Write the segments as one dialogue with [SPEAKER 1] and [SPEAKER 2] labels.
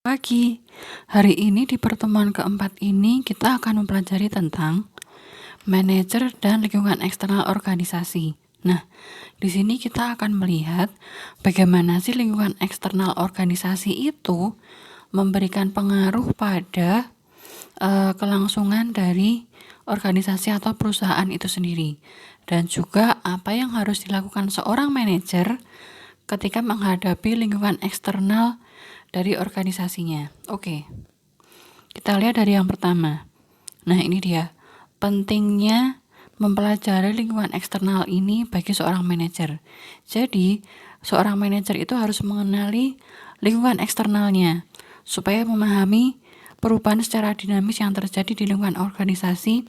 [SPEAKER 1] Pagi, hari ini di pertemuan keempat ini kita akan mempelajari tentang manajer dan lingkungan eksternal organisasi. Nah, di sini kita akan melihat bagaimana sih lingkungan eksternal organisasi itu memberikan pengaruh pada kelangsungan dari organisasi atau perusahaan itu sendiri, dan juga apa yang harus dilakukan seorang manajer ketika menghadapi lingkungan eksternal dari organisasinya. Oke, kita lihat dari yang pertama. Nah, ini dia pentingnya mempelajari lingkungan eksternal ini bagi seorang manajer. Jadi, seorang manajer itu harus mengenali lingkungan eksternalnya supaya memahami perubahan secara dinamis yang terjadi di lingkungan organisasi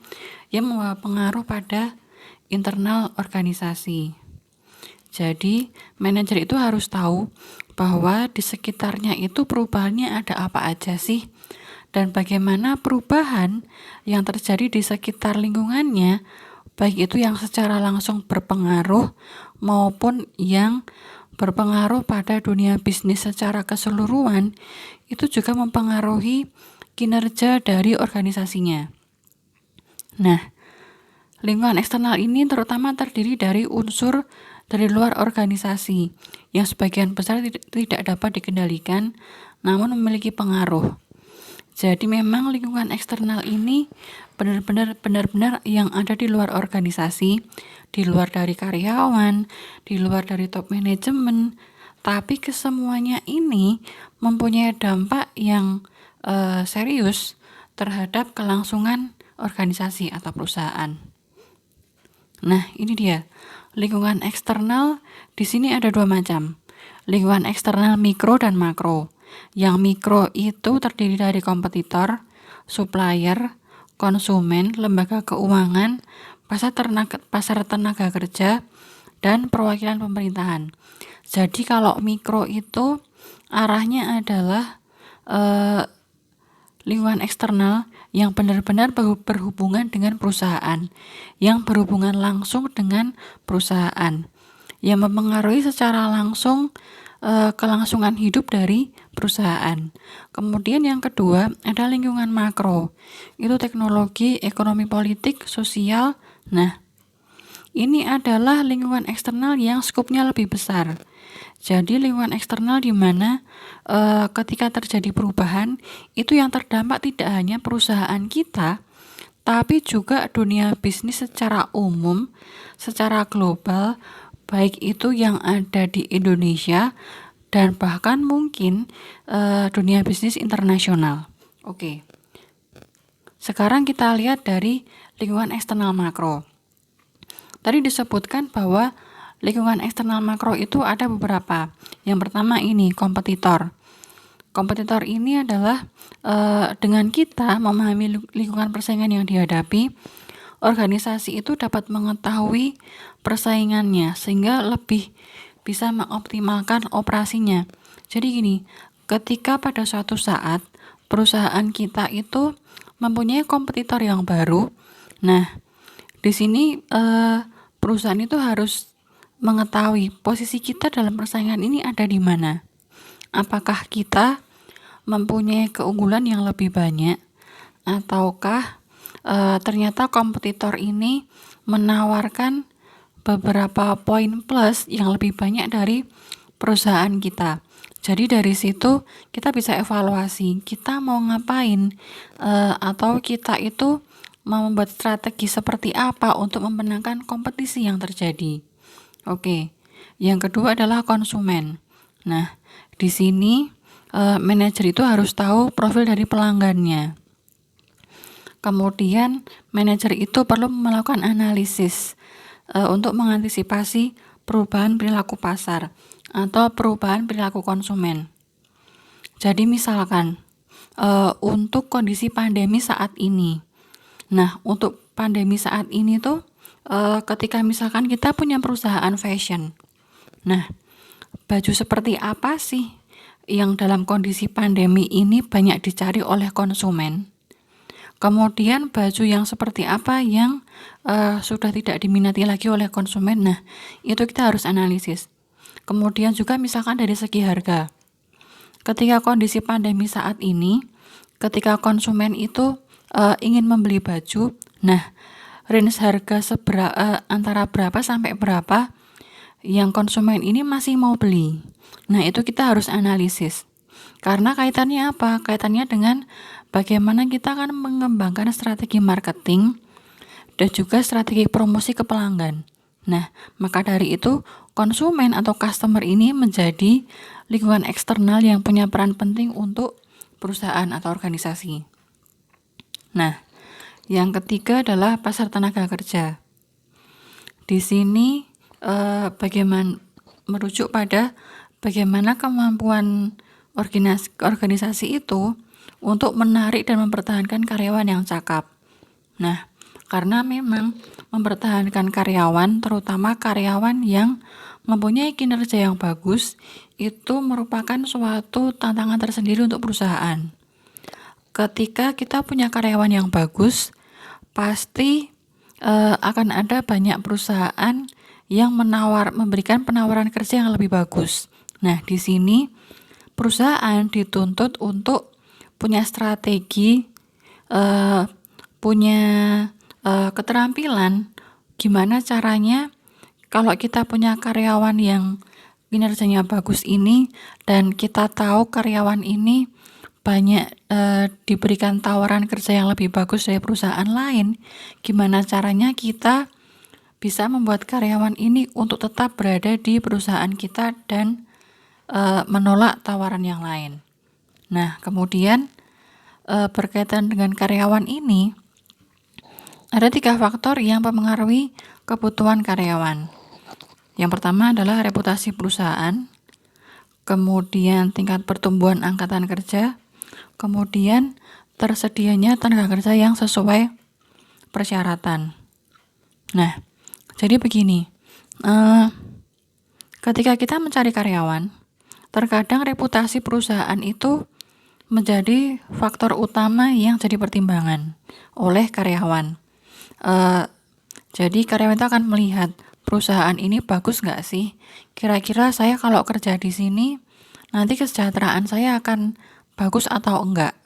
[SPEAKER 1] yang membawa pengaruh pada internal organisasi. Jadi, manajer itu harus tahu bahwa di sekitarnya itu perubahannya ada apa aja sih, dan bagaimana perubahan yang terjadi di sekitar lingkungannya, baik itu yang secara langsung berpengaruh maupun yang berpengaruh pada dunia bisnis secara keseluruhan, itu juga mempengaruhi kinerja dari organisasinya. Nah, lingkungan eksternal ini terutama terdiri dari unsur dari luar organisasi yang sebagian besar tidak dapat dikendalikan namun memiliki pengaruh. Jadi memang lingkungan eksternal ini benar-benar yang ada di luar organisasi, di luar dari karyawan, di luar dari top manajemen, tapi kesemuanya ini mempunyai dampak yang serius terhadap kelangsungan organisasi atau perusahaan. Nah, ini dia. Lingkungan eksternal di sini ada dua macam. Lingkungan eksternal mikro dan makro. Yang mikro itu terdiri dari kompetitor, supplier, konsumen, lembaga keuangan, pasar tenaga kerja, dan perwakilan pemerintahan. Jadi kalau mikro itu arahnya adalah lingkungan eksternal yang benar-benar berhubungan dengan perusahaan, yang berhubungan langsung dengan perusahaan, yang mempengaruhi secara langsung kelangsungan hidup dari perusahaan. Kemudian yang kedua ada lingkungan makro, itu teknologi, ekonomi politik, sosial. Nah, ini adalah lingkungan eksternal yang skupnya lebih besar. Jadi lingkungan eksternal di mana ketika terjadi perubahan itu yang terdampak tidak hanya perusahaan kita, tapi juga dunia bisnis secara umum, secara global, baik itu yang ada di Indonesia dan bahkan mungkin dunia bisnis internasional. Oke. Sekarang kita lihat dari lingkungan eksternal makro. Tadi disebutkan bahwa lingkungan eksternal makro itu ada beberapa. Yang pertama ini kompetitor. Kompetitor ini adalah dengan kita memahami lingkungan persaingan yang dihadapi, organisasi itu dapat mengetahui persaingannya sehingga lebih bisa mengoptimalkan operasinya. Jadi gini, ketika pada suatu saat perusahaan kita itu mempunyai kompetitor yang baru, nah di sini perusahaan itu harus mengetahui posisi kita dalam persaingan ini ada di mana. Apakah kita mempunyai keunggulan yang lebih banyak, ataukah ternyata kompetitor ini menawarkan beberapa poin plus yang lebih banyak dari perusahaan kita. Jadi dari situ kita bisa evaluasi kita mau ngapain, atau kita itu mau membuat strategi seperti apa untuk memenangkan kompetisi yang terjadi. Oke, yang kedua adalah konsumen. Nah, di sini manajer itu harus tahu profil dari pelanggannya. Kemudian manajer itu perlu melakukan analisis untuk mengantisipasi perubahan perilaku pasar atau perubahan perilaku konsumen. Jadi misalkan untuk kondisi pandemi saat ini. Nah, untuk pandemi saat ini tuh ketika misalkan kita punya perusahaan fashion. Nah, baju seperti apa sih yang dalam kondisi pandemi ini banyak dicari oleh konsumen? Kemudian baju yang seperti apa yang sudah tidak diminati lagi oleh konsumen? Nah, itu kita harus analisis. Kemudian juga misalkan dari segi harga. ketika kondisi pandemi saat ini, ketika konsumen itu ingin membeli baju, nah range harga antara berapa sampai berapa yang konsumen ini masih mau beli. Nah, itu kita harus analisis. Karena kaitannya apa? Kaitannya dengan bagaimana kita akan mengembangkan strategi marketing dan juga strategi promosi ke pelanggan. Nah, maka dari itu konsumen atau customer ini menjadi lingkungan eksternal yang punya peran penting untuk perusahaan atau organisasi. Nah, yang ketiga adalah pasar tenaga kerja. Di sini bagaimana merujuk pada bagaimana kemampuan organisasi itu untuk menarik dan mempertahankan karyawan yang cakap. Nah, karena memang mempertahankan karyawan, terutama karyawan yang mempunyai kinerja yang bagus, itu merupakan suatu tantangan tersendiri untuk perusahaan. Ketika kita punya karyawan yang bagus, pasti akan ada banyak perusahaan yang memberikan penawaran kerja yang lebih bagus. Nah, di sini perusahaan dituntut untuk punya strategi, punya keterampilan gimana caranya kalau kita punya karyawan yang kinerjanya bagus ini dan kita tahu karyawan ini banyak diberikan tawaran kerja yang lebih bagus dari perusahaan lain, gimana caranya kita bisa membuat karyawan ini untuk tetap berada di perusahaan kita dan menolak tawaran yang lain. Nah, kemudian berkaitan dengan karyawan ini, ada 3 faktor yang mempengaruhi kebutuhan karyawan. Yang pertama adalah reputasi perusahaan, kemudian tingkat pertumbuhan angkatan kerja, kemudian tersedianya tenaga kerja yang sesuai persyaratan. Nah, jadi begini, ketika kita mencari karyawan, terkadang reputasi perusahaan itu menjadi faktor utama yang jadi pertimbangan oleh karyawan. Jadi karyawan itu akan melihat perusahaan ini bagus nggak sih? Kira-kira saya kalau kerja di sini nanti kesejahteraan saya akan bagus atau enggak?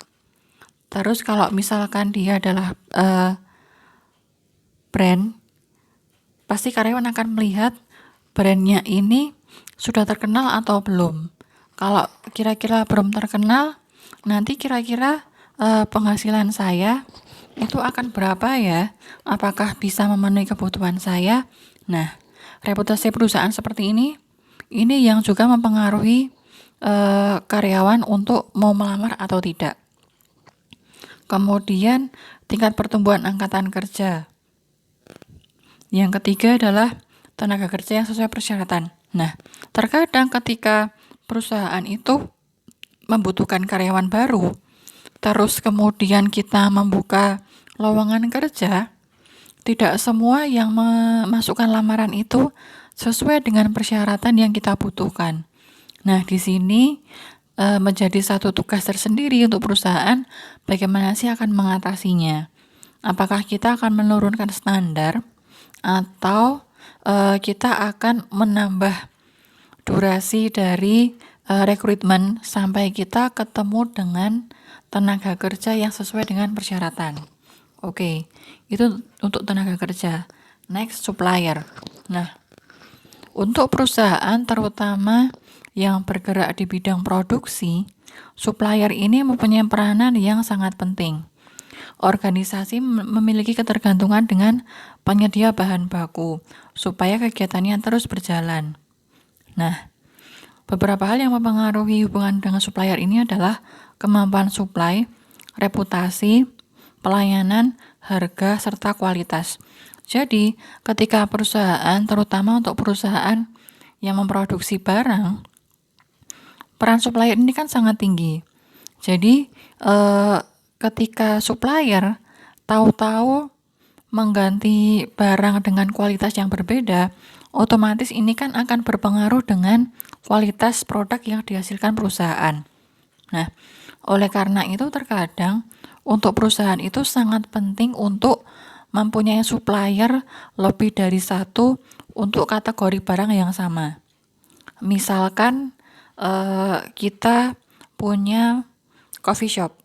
[SPEAKER 1] Terus kalau misalkan dia adalah brand, pasti karyawan akan melihat brandnya ini sudah terkenal atau belum. Kalau kira-kira belum terkenal, nanti kira-kira penghasilan saya itu akan berapa ya? Apakah bisa memenuhi kebutuhan saya? Nah, reputasi perusahaan seperti ini yang juga mempengaruhi karyawan untuk mau melamar atau tidak. Kemudian tingkat pertumbuhan angkatan kerja. Yang ketiga adalah tenaga kerja yang sesuai persyaratan. Nah, terkadang ketika perusahaan itu membutuhkan karyawan baru, terus kemudian kita membuka lowongan kerja, tidak semua yang memasukkan lamaran itu sesuai dengan persyaratan yang kita butuhkan. Nah, di sini menjadi satu tugas tersendiri untuk perusahaan bagaimana sih akan mengatasinya. Apakah kita akan menurunkan standar atau kita akan menambah durasi dari rekrutmen sampai kita ketemu dengan tenaga kerja yang sesuai dengan persyaratan. Oke, itu untuk tenaga kerja. Next, supplier. Nah, untuk perusahaan terutama yang bergerak di bidang produksi, supplier ini mempunyai peranan yang sangat penting. Organisasi memiliki ketergantungan dengan penyedia bahan baku supaya kegiatannya terus berjalan. Nah, beberapa hal yang mempengaruhi hubungan dengan supplier ini adalah kemampuan supply, reputasi, pelayanan, harga, serta kualitas. Jadi, ketika perusahaan, terutama untuk perusahaan yang memproduksi barang, peran supplier ini kan sangat tinggi. Jadi, ketika supplier tahu-tahu mengganti barang dengan kualitas yang berbeda, otomatis ini kan akan berpengaruh dengan kualitas produk yang dihasilkan perusahaan. Nah, oleh karena itu terkadang untuk perusahaan itu sangat penting untuk mempunyai supplier lebih dari satu untuk kategori barang yang sama. Misalkan kita punya coffee shop,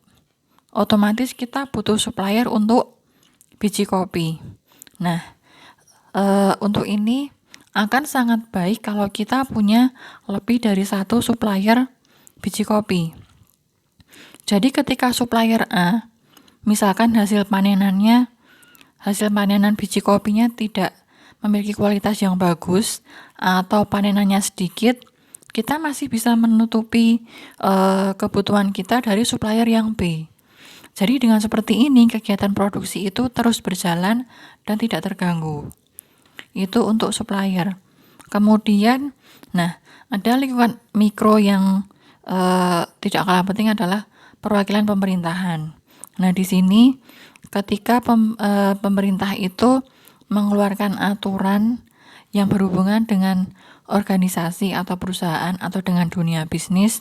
[SPEAKER 1] otomatis kita butuh supplier untuk biji kopi. Nah, untuk ini akan sangat baik kalau kita punya lebih dari satu supplier biji kopi. Jadi ketika supplier A, misalkan hasil panenan biji kopinya tidak memiliki kualitas yang bagus atau panenannya sedikit, kita masih bisa menutupi kebutuhan kita dari supplier yang B. Jadi dengan seperti ini kegiatan produksi itu terus berjalan dan tidak terganggu. Itu untuk supplier. Kemudian, ada lingkungan mikro yang tidak kalah penting adalah perwakilan pemerintahan. Nah, di sini ketika pemerintah itu mengeluarkan aturan yang berhubungan dengan organisasi atau perusahaan atau dengan dunia bisnis,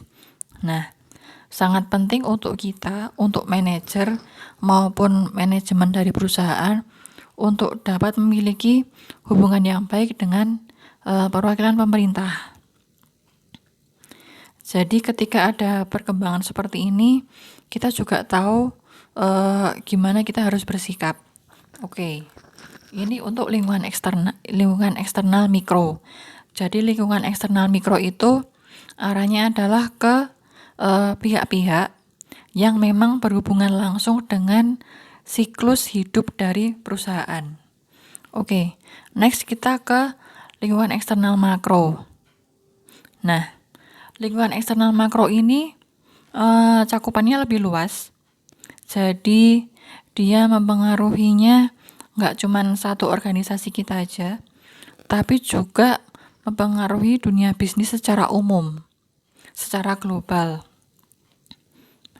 [SPEAKER 1] sangat penting untuk kita, untuk manajer maupun manajemen dari perusahaan untuk dapat memiliki hubungan yang baik dengan perwakilan pemerintah. Jadi ketika ada perkembangan seperti ini, kita juga tahu gimana kita harus bersikap. Oke. Ini untuk lingkungan eksternal mikro. Jadi lingkungan eksternal mikro itu arahnya adalah ke pihak-pihak yang memang berhubungan langsung dengan siklus hidup dari perusahaan. Oke, next kita ke lingkungan eksternal makro. Nah, lingkungan eksternal makro ini cakupannya lebih luas. Jadi dia mempengaruhinya nggak cuma satu organisasi kita aja, tapi juga mempengaruhi dunia bisnis secara umum, secara global.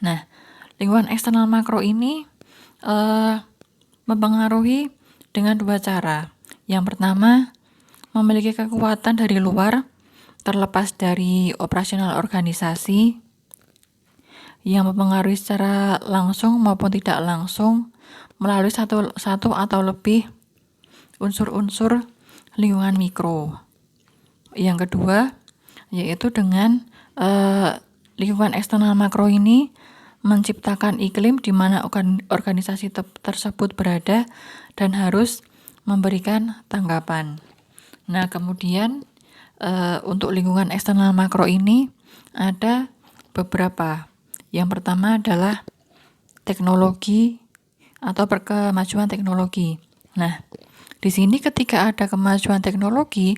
[SPEAKER 1] Nah, lingkungan eksternal makro ini mempengaruhi dengan dua cara. Yang pertama, memiliki kekuatan dari luar, terlepas dari operasional organisasi, yang mempengaruhi secara langsung maupun tidak langsung melalui satu atau lebih unsur-unsur lingkungan mikro. Yang kedua, yaitu dengan lingkungan eksternal makro ini menciptakan iklim di mana organisasi tersebut berada dan harus memberikan tanggapan. Nah, kemudian untuk lingkungan eksternal makro ini ada beberapa. Yang pertama adalah teknologi atau kemajuan teknologi. Nah, di sini ketika ada kemajuan teknologi,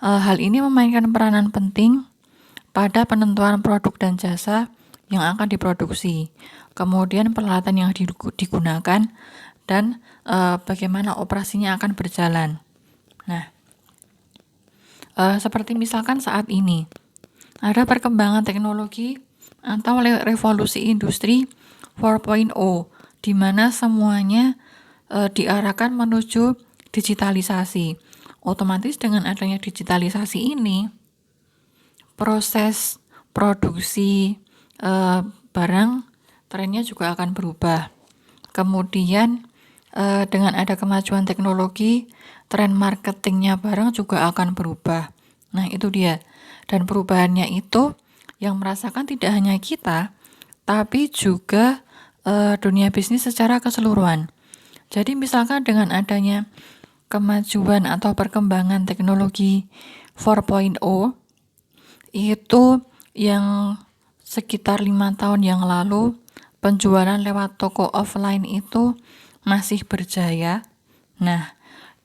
[SPEAKER 1] hal ini memainkan peranan penting pada penentuan produk dan jasa yang akan diproduksi, kemudian peralatan yang digunakan, dan bagaimana operasinya akan berjalan. Nah, seperti misalkan saat ini, ada perkembangan teknologi atau revolusi industri 4.0, di mana semuanya diarahkan menuju digitalisasi. Otomatis dengan adanya digitalisasi ini, proses produksi barang trennya juga akan berubah. Kemudian dengan ada kemajuan teknologi, tren marketingnya barang juga akan berubah. Nah, itu dia. Dan perubahannya itu yang merasakan tidak hanya kita, tapi juga dunia bisnis secara keseluruhan. Jadi misalkan dengan adanya kemajuan atau perkembangan teknologi 4.0, itu yang sekitar 5 tahun yang lalu penjualan lewat toko offline itu masih berjaya. Nah,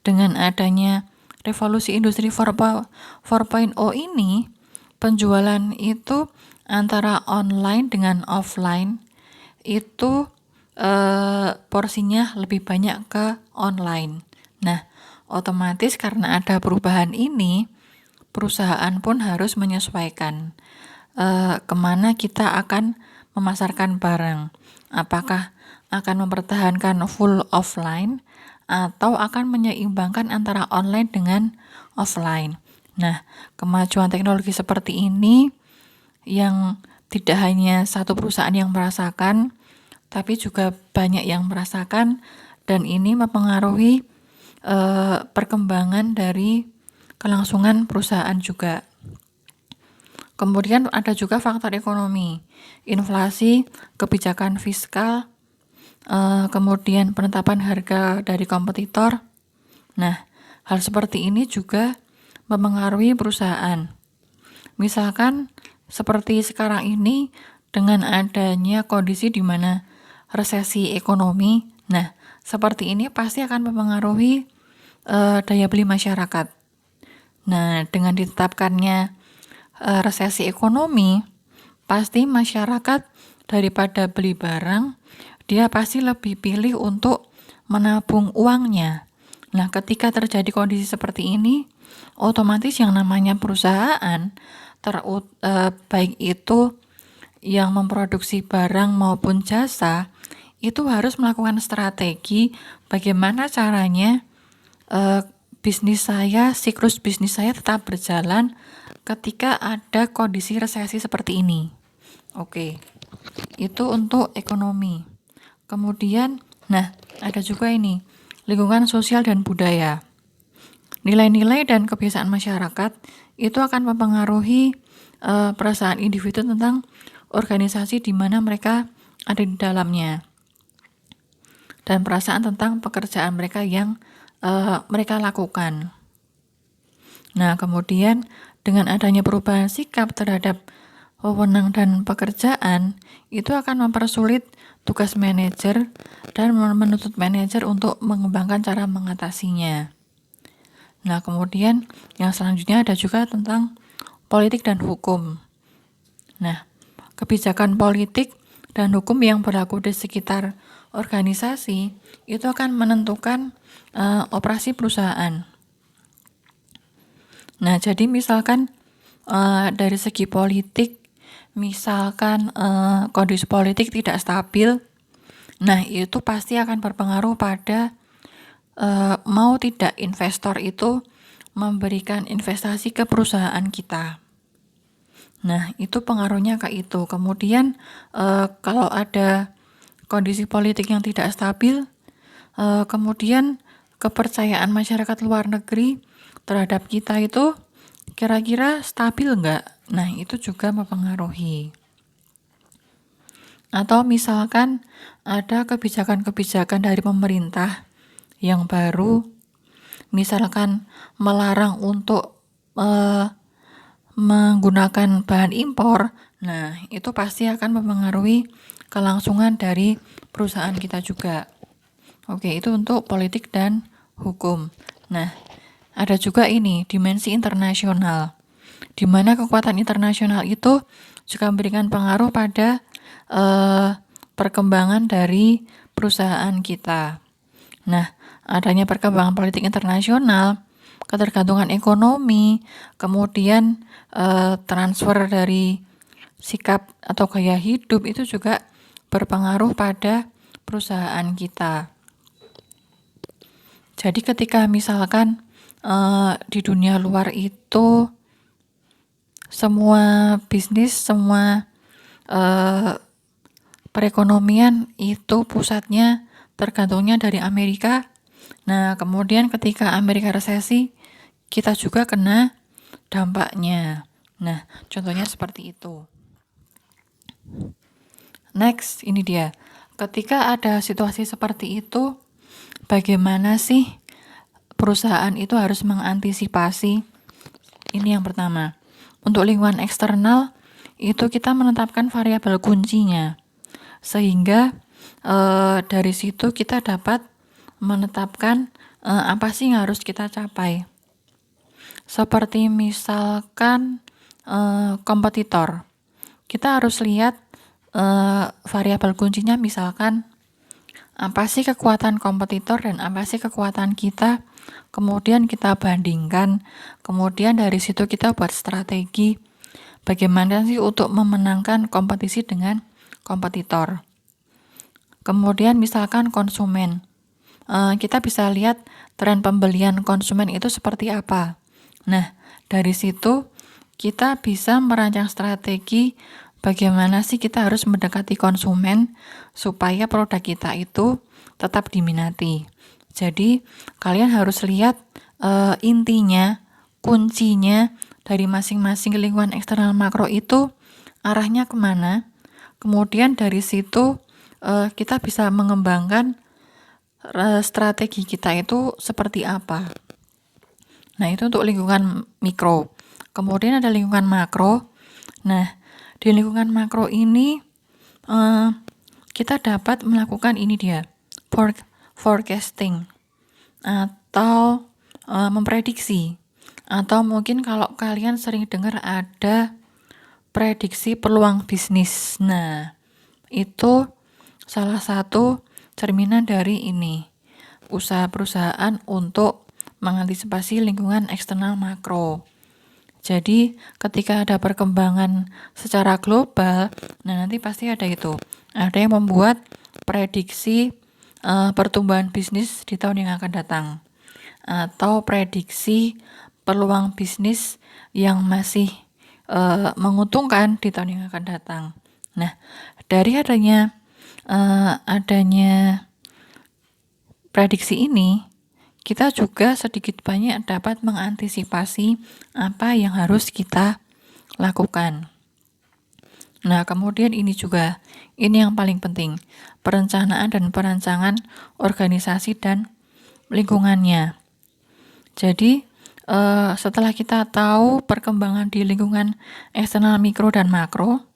[SPEAKER 1] dengan adanya revolusi industri 4.0 ini, penjualan itu antara online dengan offline itu porsinya lebih banyak ke online. Nah, otomatis karena ada perubahan ini, perusahaan pun harus menyesuaikan kemana kita akan memasarkan barang. Apakah akan mempertahankan full offline atau akan menyeimbangkan antara online dengan offline. Nah, kemajuan teknologi seperti ini yang tidak hanya satu perusahaan yang merasakan, tapi juga banyak yang merasakan, dan ini mempengaruhi perkembangan dari kelangsungan perusahaan juga. Kemudian ada juga faktor ekonomi, inflasi, kebijakan fiskal, kemudian penetapan harga dari kompetitor. Nah, hal seperti ini juga mempengaruhi perusahaan. Misalkan seperti sekarang ini dengan adanya kondisi di mana resesi ekonomi, nah seperti ini pasti akan mempengaruhi daya beli masyarakat. Nah, dengan ditetapkannya resesi ekonomi, pasti masyarakat daripada beli barang, dia pasti lebih pilih untuk menabung uangnya. Nah, ketika terjadi kondisi seperti ini, otomatis yang namanya perusahaan, baik itu yang memproduksi barang maupun jasa, itu harus melakukan strategi bagaimana caranya siklus bisnis saya tetap berjalan ketika ada kondisi resesi seperti ini. Oke, itu untuk ekonomi. Kemudian, ada juga ini, lingkungan sosial dan budaya. Nilai-nilai dan kebiasaan masyarakat itu akan mempengaruhi perasaan individu tentang organisasi di mana mereka ada di dalamnya, dan perasaan tentang pekerjaan mereka yang mereka lakukan. Nah, kemudian dengan adanya perubahan sikap terhadap wewenang dan pekerjaan, itu akan mempersulit tugas manajer dan menuntut manajer untuk mengembangkan cara mengatasinya. Nah, kemudian yang selanjutnya ada juga tentang politik dan hukum. Nah, kebijakan politik dan hukum yang berlaku di sekitar organisasi itu akan menentukan operasi perusahaan. Nah, jadi misalkan dari segi politik, misalkan kondisi politik tidak stabil, nah itu pasti akan berpengaruh pada mau tidak investor itu memberikan investasi ke perusahaan kita. Nah, itu pengaruhnya ke itu. Kemudian kalau ada kondisi politik yang tidak stabil, kemudian kepercayaan masyarakat luar negeri terhadap kita itu kira-kira stabil enggak? Nah, itu juga mempengaruhi. Atau misalkan ada kebijakan-kebijakan dari pemerintah yang baru, misalkan melarang untuk menggunakan bahan impor, nah itu pasti akan mempengaruhi kelangsungan dari perusahaan kita juga. Oke, itu untuk politik dan hukum. Nah, ada juga ini, dimensi internasional, di mana kekuatan internasional itu juga memberikan pengaruh pada perkembangan dari perusahaan kita. Nah, adanya perkembangan politik internasional, ketergantungan ekonomi, kemudian transfer dari sikap atau gaya hidup itu juga berpengaruh pada perusahaan kita. Jadi ketika misalkan di dunia luar itu semua bisnis, semua perekonomian itu pusatnya tergantungnya dari Amerika. Nah, kemudian ketika Amerika resesi, kita juga kena dampaknya. Nah, contohnya seperti itu. Next, ini dia. Ketika ada situasi seperti itu, bagaimana sih perusahaan itu harus mengantisipasi? Ini yang pertama. Untuk lingkungan eksternal, itu kita menetapkan variabel kuncinya. Sehingga dari situ kita dapat menetapkan apa sih yang harus kita capai. Seperti misalkan kompetitor. Kita harus lihat variabel kuncinya, misalkan apa sih kekuatan kompetitor dan apa sih kekuatan kita. Kemudian kita bandingkan, kemudian dari situ kita buat strategi bagaimana sih untuk memenangkan kompetisi dengan kompetitor. Kemudian misalkan konsumen, kita bisa lihat tren pembelian konsumen itu seperti apa. Nah, dari situ kita bisa merancang strategi bagaimana sih kita harus mendekati konsumen supaya produk kita itu tetap diminati. Jadi kalian harus lihat intinya, kuncinya dari masing-masing lingkungan eksternal makro itu arahnya kemana. Kemudian dari situ kita bisa mengembangkan strategi kita itu seperti apa. Nah, itu untuk lingkungan mikro. Kemudian ada lingkungan makro. Nah, di lingkungan makro ini kita dapat melakukan ini dia, forecasting atau memprediksi. Atau mungkin kalau kalian sering dengar ada prediksi peluang bisnis. Nah, itu salah satu cerminan dari ini, usaha perusahaan untuk mengantisipasi lingkungan eksternal makro. Jadi ketika ada perkembangan secara global, nah nanti pasti ada itu. Ada yang membuat prediksi pertumbuhan bisnis di tahun yang akan datang. Atau prediksi peluang bisnis yang masih menguntungkan di tahun yang akan datang. Nah, dari adanya prediksi ini, kita juga sedikit banyak dapat mengantisipasi apa yang harus kita lakukan. Nah, kemudian ini yang paling penting, perencanaan dan perancangan organisasi dan lingkungannya. Jadi, setelah kita tahu perkembangan di lingkungan eksternal mikro dan makro,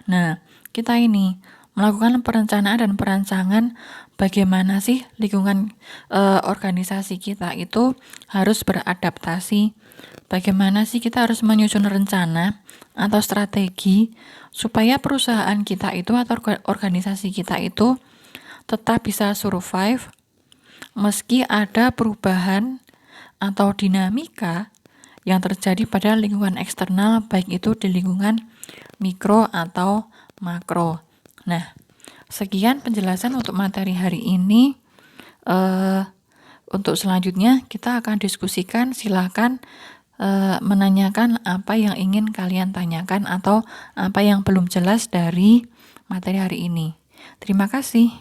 [SPEAKER 1] nah, kita ini melakukan perencanaan dan perancangan bagaimana sih lingkungan organisasi kita itu harus beradaptasi, bagaimana sih kita harus menyusun rencana atau strategi supaya perusahaan kita itu atau organisasi kita itu tetap bisa survive meski ada perubahan atau dinamika yang terjadi pada lingkungan eksternal, baik itu di lingkungan mikro atau makro. Nah, sekian penjelasan untuk materi hari ini. Untuk selanjutnya kita akan diskusikan, silakan menanyakan apa yang ingin kalian tanyakan atau apa yang belum jelas dari materi hari ini. Terima kasih.